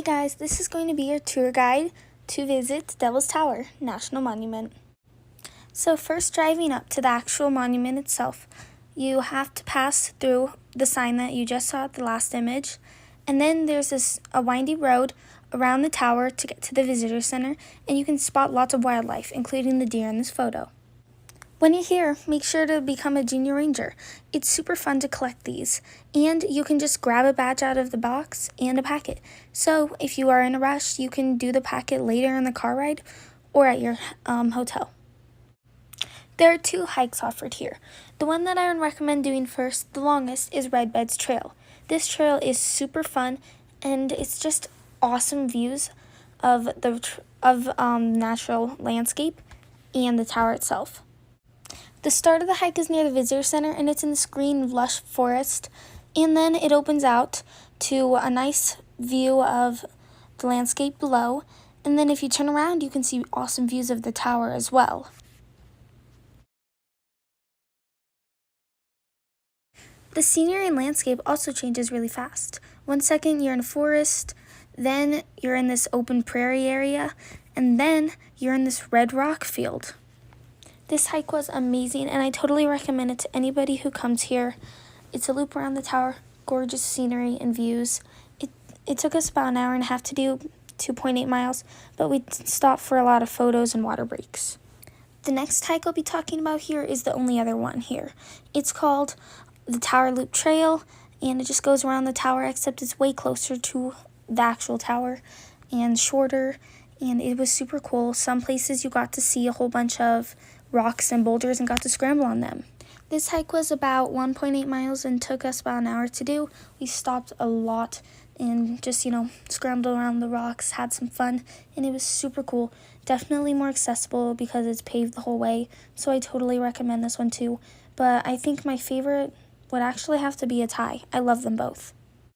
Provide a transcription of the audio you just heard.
guys, this is going to be your tour guide to visit Devil's Tower National Monument. So first, driving up to the actual monument itself, you have to pass through the sign that you just saw at the last image, and then there's a windy road around the tower to get to the visitor center, and you can spot lots of wildlife, including the deer in this photo. When you're here, make sure to become a junior ranger. It's super fun to collect these, and you can just grab a badge out of the box and a packet. So if you are in a rush, you can do the packet later in the car ride or at your hotel. There are 2 hikes offered here. The one that I would recommend doing first, the longest, is Red Beds Trail. This trail is super fun, and it's just awesome views of the natural landscape and the tower itself. The start of the hike is near the visitor center, and it's in this green, lush forest, and then it opens out to a nice view of the landscape below, and then if you turn around, you can see awesome views of the tower as well. The scenery and landscape also changes really fast. 1 second you're in a forest, then you're in this open prairie area, and then you're in this red rock field. This hike was amazing, and I totally recommend it to anybody who comes here. It's a loop around the tower, gorgeous scenery and views. It took us about an hour and a half to do 2.8 miles, but we stopped for a lot of photos and water breaks. The next hike I'll be talking about here is the only other one here. It's called the Tower Loop Trail, and it just goes around the tower, except it's way closer to the actual tower and shorter, and it was super cool. Some places you got to see a whole bunch of rocks and boulders and got to scramble on them. This hike was about 1.8 miles and took us about an hour to do. We stopped a lot and just, scrambled around the rocks, had some fun, and it was super cool. Definitely more accessible because it's paved the whole way, so I totally recommend this one too. But I think my favorite would actually have to be a tie. I love them both.